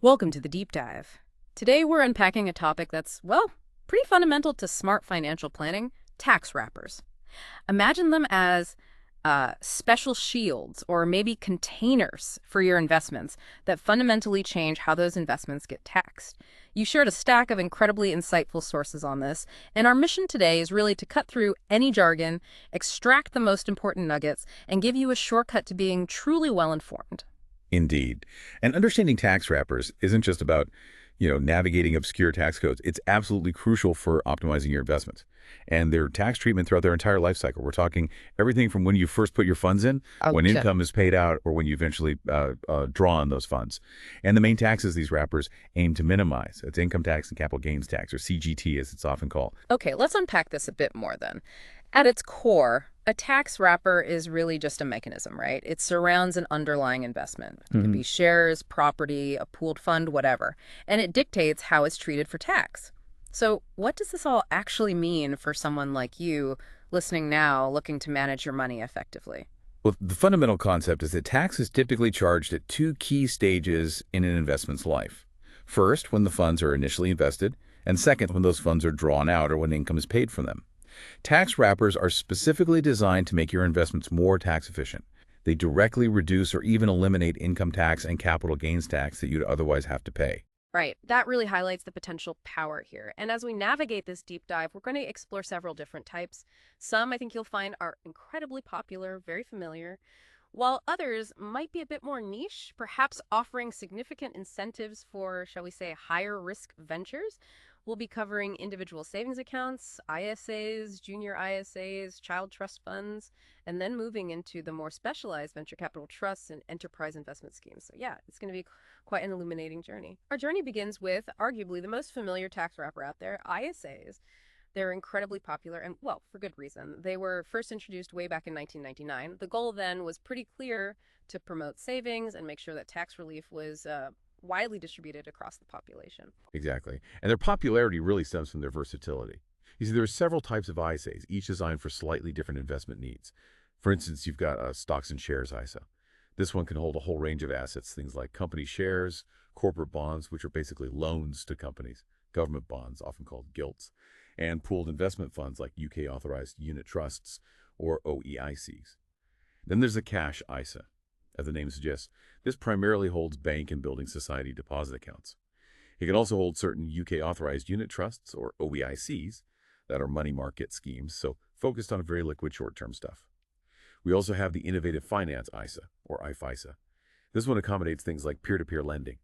Welcome to the deep dive. Today we're unpacking a topic that's, well, pretty fundamental to smart financial planning: tax wrappers. Imagine them as special shields or maybe containers for your investments that fundamentally change how those investments get taxed. You shared a stack of incredibly insightful sources on this, and our mission today is really to cut through any jargon, extract the most important nuggets, and give you a shortcut to being truly well informed. Indeed. And understanding tax wrappers isn't just about, navigating obscure tax codes. It's absolutely crucial for optimizing your investments and their tax treatment throughout their entire life cycle. We're talking everything from when you first put your funds in, when Okay. income is paid out, or when you eventually draw on those funds. And the main taxes these wrappers aim to minimize. It's income tax and capital gains tax, or CGT as it's often called. Okay, let's unpack this a bit more then. At its core, a tax wrapper is really just a mechanism, right? It surrounds an underlying investment. It could be shares, property, a pooled fund, whatever. And it dictates how it's treated for tax. So, what does this all actually mean for someone like you listening now looking to manage your money effectively? Well, the fundamental concept is that tax is typically charged at two key stages in an investment's life. First, when the funds are initially invested, and second, when those funds are drawn out or when income is paid from them. Tax wrappers are specifically designed to make your investments more tax efficient. They directly reduce or even eliminate income tax and capital gains tax that you'd otherwise have to pay. Right. That really highlights the potential power here. And as we navigate this deep dive, we're going to explore several different types. Some I think you'll find are incredibly popular, very familiar, while others might be a bit more niche, perhaps offering significant incentives for, shall we say, higher risk ventures. We'll be covering individual savings accounts, ISAs, junior ISAs, child trust funds, and then moving into the more specialized venture capital trusts and enterprise investment schemes. So yeah, it's going to be quite an illuminating journey. Our journey begins with arguably the most familiar tax wrapper out there, ISAs. They're incredibly popular and, well, for good reason. They were first introduced way back in 1999. The goal then was pretty clear: to promote savings and make sure that tax relief was widely distributed across the population. Exactly. And their popularity really stems from their versatility. You see, there are several types of ISAs, each designed for slightly different investment needs. For instance, you've got a stocks and shares ISA. This one can hold a whole range of assets, things like company shares, corporate bonds, which are basically loans to companies, government bonds, often called gilts, and pooled investment funds like UK-authorized unit trusts, or OEICs. Then there's a cash ISA. As the name suggests, this primarily holds bank and building society deposit accounts. It can also hold certain UK-authorized unit trusts, or OEICs, that are money market schemes, so focused on very liquid short-term stuff. We also have the Innovative Finance ISA, or IFISA. This one accommodates things like peer-to-peer lending,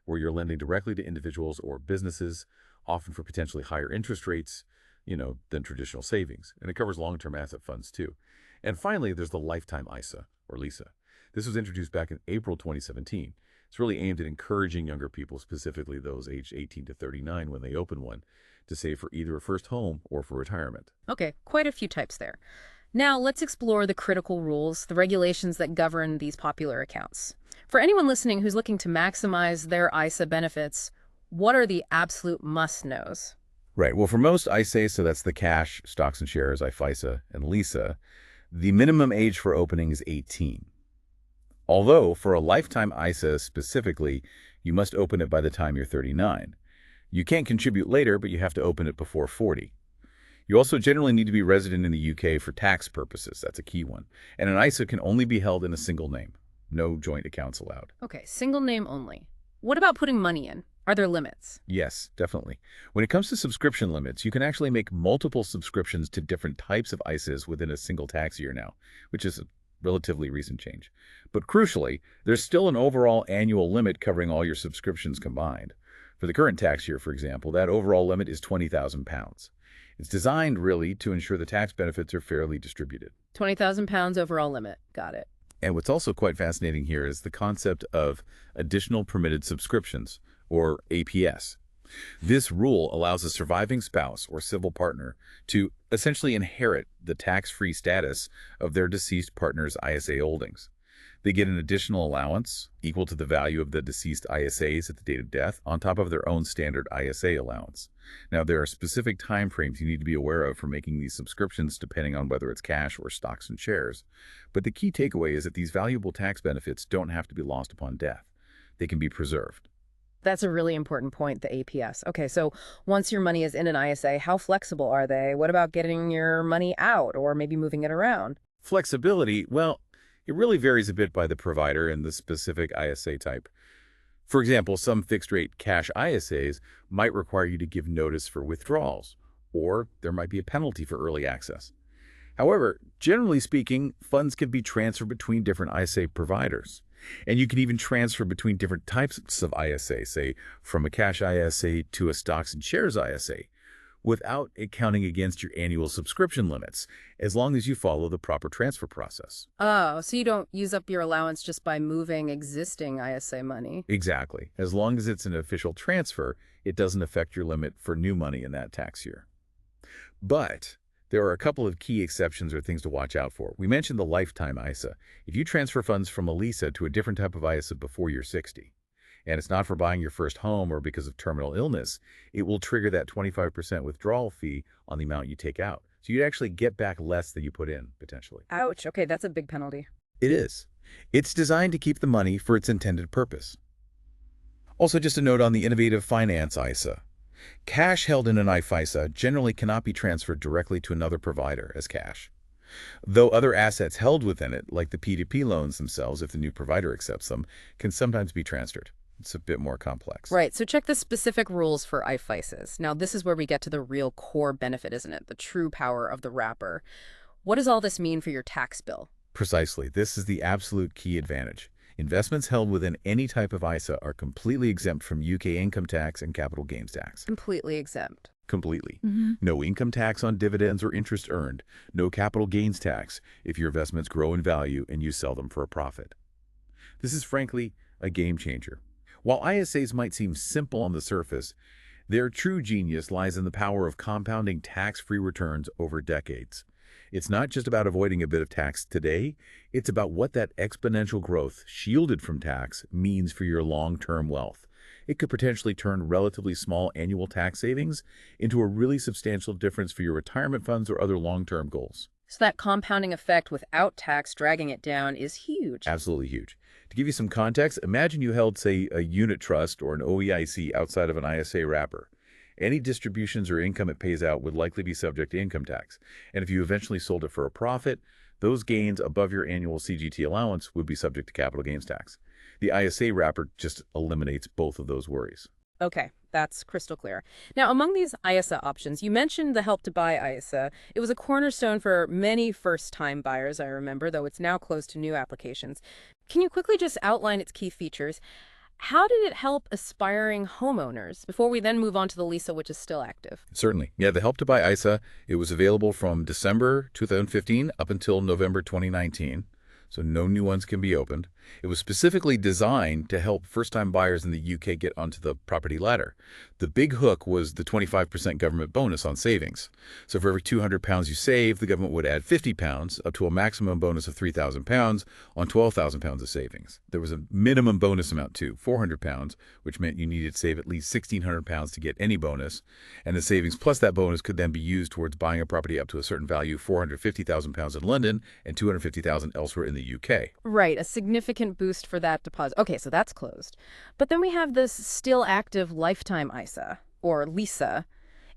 where you're lending directly to individuals or businesses, often for potentially higher interest rates, than traditional savings. And it covers long-term asset funds, too. And finally, there's the Lifetime ISA, or LISA. This was introduced back in April 2017. It's really aimed at encouraging younger people, specifically those aged 18 to 39 when they open one, to save for either a first home or for retirement. Okay, quite a few types there. Now, let's explore the critical rules, the regulations that govern these popular accounts. For anyone listening who's looking to maximize their ISA benefits, what are the absolute must-knows? Right. Well, for most ISAs, so that's the cash, stocks and shares, IFISA, and LISA, the minimum age for opening is 18. Although, for a lifetime ISA specifically, you must open it by the time you're 39. You can't contribute later, but you have to open it before 40. You also generally need to be resident in the UK for tax purposes. That's a key one. And an ISA can only be held in a single name. No joint accounts allowed. Okay, single name only. What about putting money in? Are there limits? Yes, definitely. When it comes to subscription limits, you can actually make multiple subscriptions to different types of ISAs within a single tax year now, which is a relatively recent change. But crucially, there's still an overall annual limit covering all your subscriptions combined. For the current tax year, for example, that overall limit is £20,000. It's designed really to ensure the tax benefits are fairly distributed. £20,000 overall limit. Got it. And what's also quite fascinating here is the concept of additional permitted subscriptions, or APS. This rule allows a surviving spouse or civil partner to essentially inherit the tax-free status of their deceased partner's ISA holdings. They get an additional allowance equal to the value of the deceased ISAs at the date of death on top of their own standard ISA allowance. Now, there are specific time frames you need to be aware of for making these subscriptions depending on whether it's cash or stocks and shares. But the key takeaway is that these valuable tax benefits don't have to be lost upon death. They can be preserved. That's a really important point, the APS. Okay, so once your money is in an ISA, how flexible are they? What about getting your money out or maybe moving it around? Flexibility, well, it really varies a bit by the provider and the specific ISA type. For example, some fixed-rate cash ISAs might require you to give notice for withdrawals, or there might be a penalty for early access. However, generally speaking, funds can be transferred between different ISA providers. And you can even transfer between different types of ISA, say from a cash ISA to a stocks and shares ISA, without it counting against your annual subscription limits, as long as you follow the proper transfer process. Oh, so you don't use up your allowance just by moving existing ISA money. Exactly. As long as it's an official transfer, it doesn't affect your limit for new money in that tax year. But there are a couple of key exceptions or things to watch out for. We mentioned the lifetime ISA. If you transfer funds from a LISA to a different type of ISA before you're 60, and it's not for buying your first home or because of terminal illness, it will trigger that 25% withdrawal fee on the amount you take out. So you'd actually get back less than you put in, potentially. Ouch. Okay, that's a big penalty. It is. It's designed to keep the money for its intended purpose. Also, just a note on the innovative finance ISA. Cash held in an IFISA generally cannot be transferred directly to another provider as cash, though other assets held within it, like the P2P loans themselves, if the new provider accepts them, can sometimes be transferred. It's a bit more complex. Right, so check the specific rules for IFISAs. Now, this is where we get to the real core benefit, isn't it? The true power of the wrapper. What does all this mean for your tax bill? Precisely. This is the absolute key advantage. Investments held within any type of ISA are completely exempt from UK income tax and capital gains tax. Completely exempt. Completely. No income tax on dividends or interest earned. No capital gains tax if your investments grow in value and you sell them for a profit. This is frankly a game changer. While ISAs might seem simple on the surface, their true genius lies in the power of compounding tax-free returns over decades. It's not just about avoiding a bit of tax today, it's about what that exponential growth, shielded from tax, means for your long-term wealth. It could potentially turn relatively small annual tax savings into a really substantial difference for your retirement funds or other long-term goals. So that compounding effect without tax dragging it down is huge. Absolutely huge. To give you some context, imagine you held, say, a unit trust or an OEIC outside of an ISA wrapper. Any distributions or income it pays out would likely be subject to income tax. And if you eventually sold it for a profit, those gains above your annual CGT allowance would be subject to capital gains tax. The ISA wrapper just eliminates both of those worries. Okay, that's crystal clear. Now, among these ISA options, you mentioned the Help to Buy ISA. It was a cornerstone for many first-time buyers, I remember, though it's now closed to new applications. Can you quickly just outline its key features? How did it help aspiring homeowners before we then move on to the LISA, which is still active? Certainly. Yeah, the Help to Buy ISA, it was available from December 2015 up until November 2019. So no new ones can be opened. It was specifically designed to help first-time buyers in the UK get onto the property ladder. The big hook was the 25% government bonus on savings. So for every £200 you save, the government would add £50 up to a maximum bonus of £3,000 on £12,000 of savings. There was a minimum bonus amount too, £400, which meant you needed to save at least £1,600 to get any bonus. And the savings plus that bonus could then be used towards buying a property up to a certain value, £450,000 in London and $250,000 elsewhere in the UK. Right, a significant boost for that deposit. Okay, so that's closed. But then we have this still active lifetime ISA, or LISA.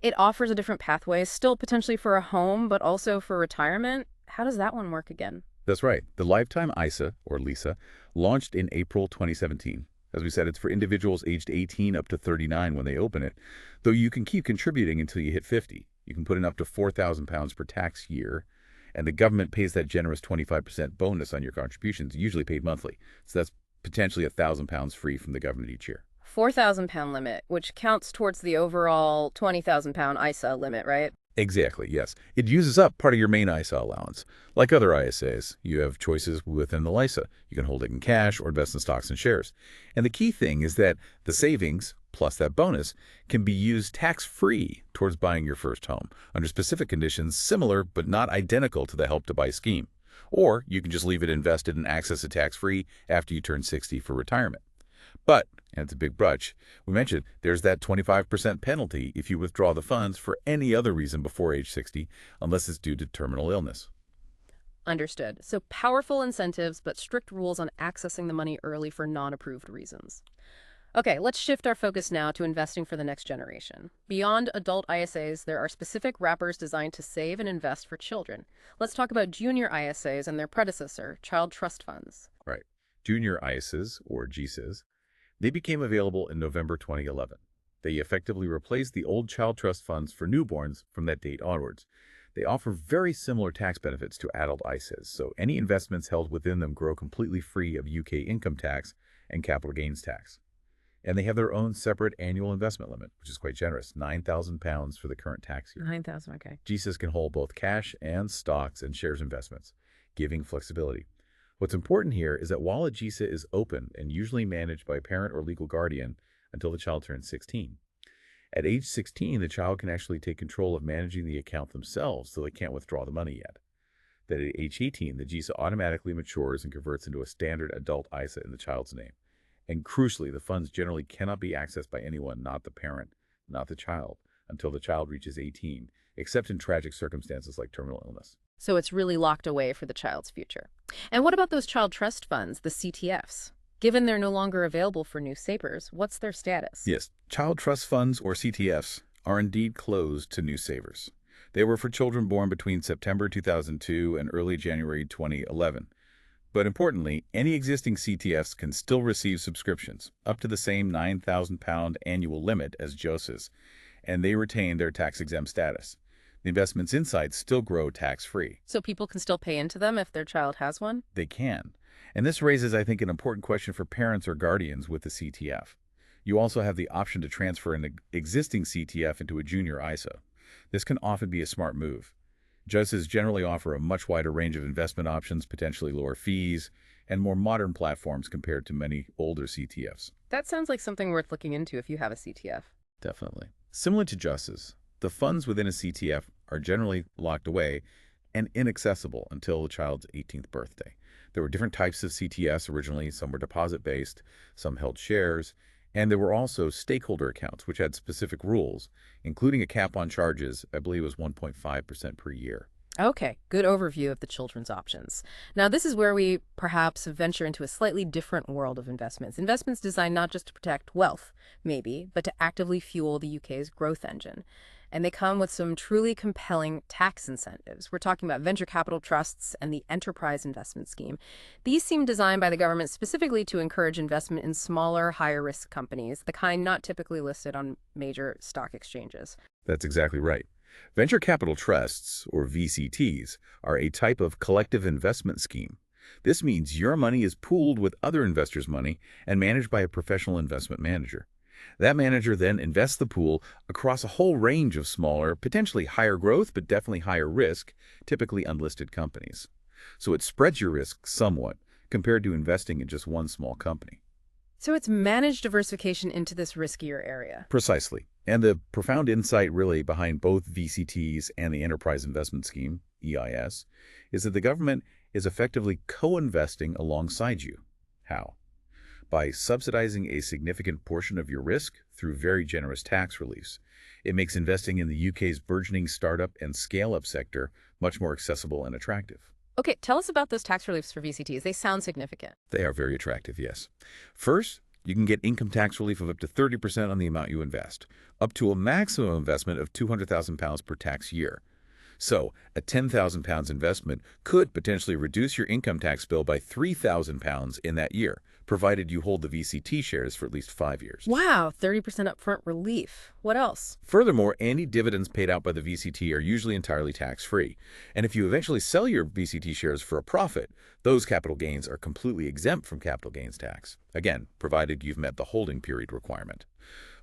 It offers a different pathway, still potentially for a home, but also for retirement. How does that one work again? That's right. The Lifetime ISA, or LISA, launched in April 2017. As we said, it's for individuals aged 18 up to 39 when they open it, though you can keep contributing until you hit 50. You can put in up to £4,000 per tax year, and the government pays that generous 25% bonus on your contributions, usually paid monthly. So that's potentially £1,000 free from the government each year. £4,000 limit, which counts towards the overall £20,000 ISA limit, right? Exactly, yes. It uses up part of your main ISA allowance. Like other ISAs, you have choices within the LISA. You can hold it in cash or invest in stocks and shares. And the key thing is that the savings, plus that bonus, can be used tax-free towards buying your first home under specific conditions similar but not identical to the Help to Buy scheme. Or you can just leave it invested and access it tax-free after you turn 60 for retirement. But, and it's a big brunch, we mentioned there's that 25% penalty if you withdraw the funds for any other reason before age 60, unless it's due to terminal illness. Understood. So powerful incentives, but strict rules on accessing the money early for non-approved reasons. Okay, let's shift our focus now to investing for the next generation. Beyond adult ISAs, there are specific wrappers designed to save and invest for children. Let's talk about junior ISAs and their predecessor, child trust funds. Right. Junior ISAs, or GSAs, they became available in November 2011. They effectively replaced the old child trust funds for newborns from that date onwards. They offer very similar tax benefits to adult ISAs, so any investments held within them grow completely free of UK income tax and capital gains tax. And they have their own separate annual investment limit, which is quite generous, £9,000 for the current tax year. 9,000, okay. GSAs can hold both cash and stocks and shares investments, giving flexibility. What's important here is that while a GSA is open and usually managed by a parent or legal guardian until the child turns 16, at age 16, the child can actually take control of managing the account themselves, so they can't withdraw the money yet. Then at age 18, the GSA automatically matures and converts into a standard adult ISA in the child's name. And crucially, the funds generally cannot be accessed by anyone, not the parent, not the child, until the child reaches 18, except in tragic circumstances like terminal illness. So it's really locked away for the child's future. And what about those child trust funds, the CTFs? Given they're no longer available for new savers, what's their status? Yes, child trust funds, or CTFs, are indeed closed to new savers. They were for children born between September 2002 and early January 2011. But importantly, any existing CTFs can still receive subscriptions, up to the same £9,000 annual limit as JOSAs, and they retain their tax-exempt status. The investments inside still grow tax-free. So people can still pay into them if their child has one? They can. And this raises, I think, an important question for parents or guardians with the CTF. You also have the option to transfer an existing CTF into a junior ISA. This can often be a smart move. JOSAs generally offer a much wider range of investment options, potentially lower fees, and more modern platforms compared to many older CTFs. That sounds like something worth looking into if you have a CTF. Definitely. Similar to JOSAs, the funds within a CTF are generally locked away and inaccessible until the child's 18th birthday. There were different types of CTFs originally. Some were deposit-based, some held shares, and there were also stakeholder accounts, which had specific rules, including a cap on charges. I believe it was 1.5% per year. Okay, good overview of the children's options. Now, this is where we perhaps venture into a slightly different world of investments. Investments designed not just to protect wealth, maybe, but to actively fuel the UK's growth engine. And they come with some truly compelling tax incentives. We're talking about venture capital trusts and the enterprise investment scheme. These seem designed by the government specifically to encourage investment in smaller, higher-risk companies, the kind not typically listed on major stock exchanges. That's exactly right. Venture capital trusts, or VCTs, are a type of collective investment scheme. This means your money is pooled with other investors' money and managed by a professional investment manager. That manager then invests the pool across a whole range of smaller, potentially higher growth, but definitely higher risk, typically unlisted companies. So it spreads your risk somewhat compared to investing in just one small company. So it's managed diversification into this riskier area. Precisely. And the profound insight really behind both VCTs and the Enterprise Investment Scheme, EIS, is that the government is effectively co-investing alongside you. How? By subsidizing a significant portion of your risk through very generous tax reliefs. It makes investing in the UK's burgeoning startup and scale-up sector much more accessible and attractive. Okay, tell us about those tax reliefs for VCTs. They sound significant. They are very attractive, yes. First, you can get income tax relief of up to 30% on the amount you invest, up to a maximum investment of £200,000 per tax year. So, a £10,000 investment could potentially reduce your income tax bill by £3,000 in that year, provided you hold the VCT shares for at least 5 years. Wow, 30% upfront relief. What else? Furthermore, any dividends paid out by the VCT are usually entirely tax-free. And if you eventually sell your VCT shares for a profit, those capital gains are completely exempt from capital gains tax. Again, provided you've met the holding period requirement.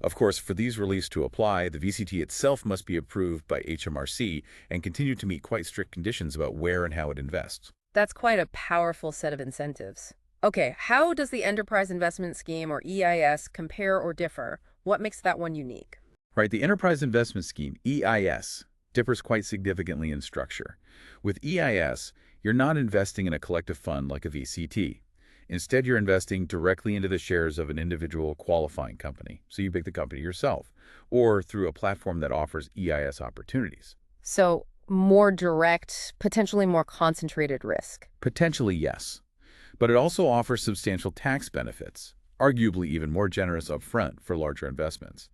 Of course, for these reliefs to apply, the VCT itself must be approved by HMRC and continue to meet quite strict conditions about where and how it invests. That's quite a powerful set of incentives. Okay, how does the Enterprise Investment Scheme, or EIS, compare or differ? What makes that one unique? Right, the Enterprise Investment Scheme, EIS, differs quite significantly in structure. With EIS, you're not investing in a collective fund like a VCT. Instead, you're investing directly into the shares of an individual qualifying company, so you pick the company yourself, or through a platform that offers EIS opportunities. So, more direct, potentially more concentrated risk. Potentially, yes. But it also offers substantial tax benefits. arguably even more generous upfront for larger investments.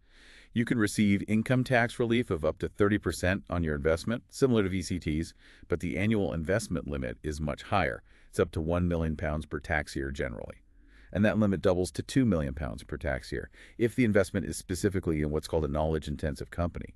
You can receive income tax relief of up to 30% on your investment, similar to VCTs, but the annual investment limit is much higher. It's up to £1 million per tax year generally. And that limit doubles to £2 million per tax year if the investment is specifically in what's called a knowledge-intensive company.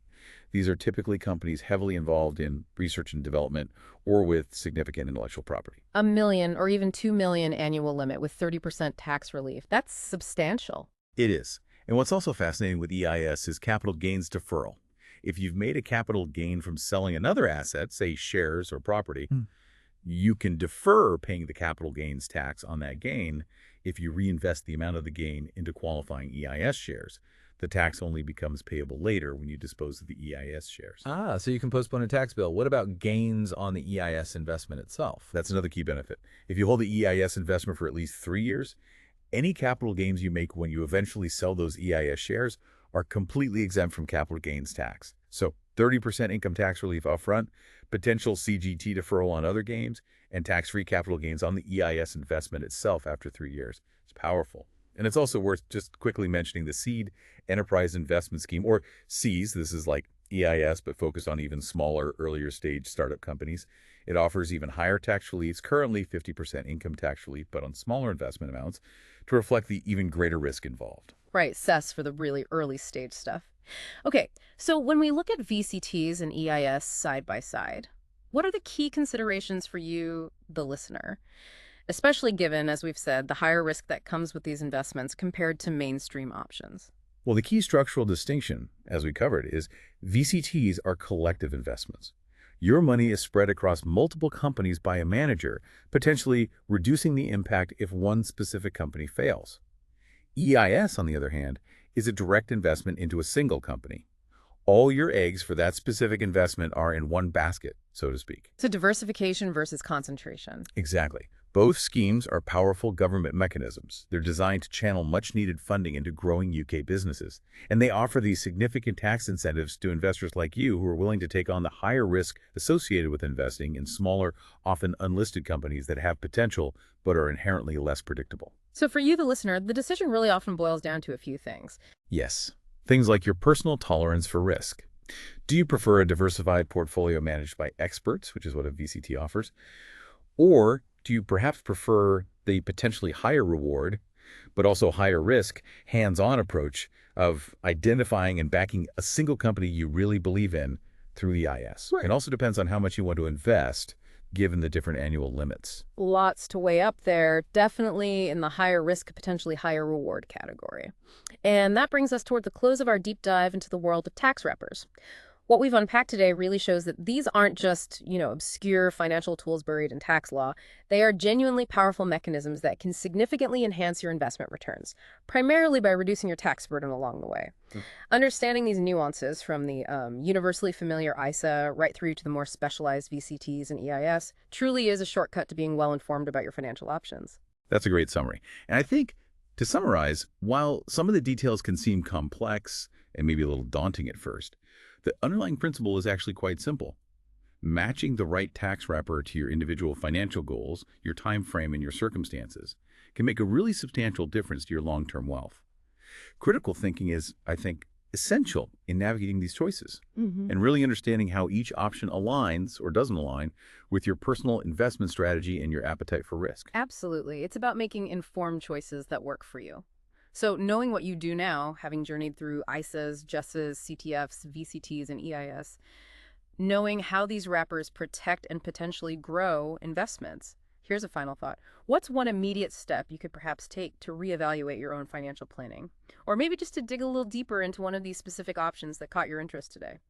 These are typically companies heavily involved in research and development or with significant intellectual property. A million or even 2 million annual limit with 30% tax relief. That's substantial. It is. And what's also fascinating with EIS is capital gains deferral. If you've made a capital gain from selling another asset, say shares or property, you can defer paying the capital gains tax on that gain if you reinvest the amount of the gain into qualifying EIS shares. The tax only becomes payable later when you dispose of the EIS shares. Ah, so you can postpone a tax bill. What about gains on the EIS investment itself? That's another key benefit. If you hold the EIS investment for at least 3 years, any capital gains you make when you eventually sell those EIS shares are completely exempt from capital gains tax. So 30% income tax relief upfront, potential CGT deferral on other gains, and tax-free capital gains on the EIS investment itself after 3 years. It's powerful. And it's also worth just quickly mentioning the Seed Enterprise Investment Scheme, or SEAS. This is like EIS, but focused on even smaller, earlier stage startup companies. It offers even higher tax reliefs, currently 50% income tax relief, but on smaller investment amounts, to reflect the even greater risk involved. Right, CES for the really early stage stuff. Okay, so when we look at VCTs and EIS side by side, what are the key considerations for you, the listener? Especially given, as we've said, the higher risk that comes with these investments compared to mainstream options. Well, the key structural distinction, as we covered, is VCTs are collective investments. Your money is spread across multiple companies by a manager, potentially reducing the impact if one specific company fails. EIS, on the other hand, is a direct investment into a single company. All your eggs for that specific investment are in one basket, so to speak. So diversification versus concentration. Exactly. Both schemes are powerful government mechanisms. They're designed to channel much-needed funding into growing UK businesses. And they offer these significant tax incentives to investors like you who are willing to take on the higher risk associated with investing in smaller, often unlisted companies that have potential but are inherently less predictable. So for you, the listener, the decision really often boils down to a few things. Yes. Things like your personal tolerance for risk. Do you prefer a diversified portfolio managed by experts, which is what a VCT offers? Or do you perhaps prefer the potentially higher reward, but also higher risk, hands-on approach of identifying and backing a single company you really believe in through the EIS? Right. It also depends on how much you want to invest, given the different annual limits. Lots to weigh up there, definitely in the higher risk, potentially higher reward category. And that brings us toward the close of our deep dive into the world of tax wrappers. What we've unpacked today really shows that these aren't just, obscure financial tools buried in tax law. They are genuinely powerful mechanisms that can significantly enhance your investment returns, primarily by reducing your tax burden along the way. Understanding these nuances from the universally familiar ISA right through to the more specialized VCTs and EIS truly is a shortcut to being well-informed about your financial options. That's a great summary. And I think, to summarize, while some of the details can seem complex and maybe a little daunting at first, the underlying principle is actually quite simple. Matching the right tax wrapper to your individual financial goals, your time frame, and your circumstances can make a really substantial difference to your long-term wealth. Critical thinking is, I think, essential in navigating these choices and really understanding how each option aligns or doesn't align with your personal investment strategy and your appetite for risk. Absolutely. It's about making informed choices that work for you. So knowing what you do now, having journeyed through ISAs, JESs, CTFs, VCTs, and EIS, knowing how these wrappers protect and potentially grow investments. Here's a final thought. What's one immediate step you could perhaps take to reevaluate your own financial planning? Or maybe just to dig a little deeper into one of these specific options that caught your interest today?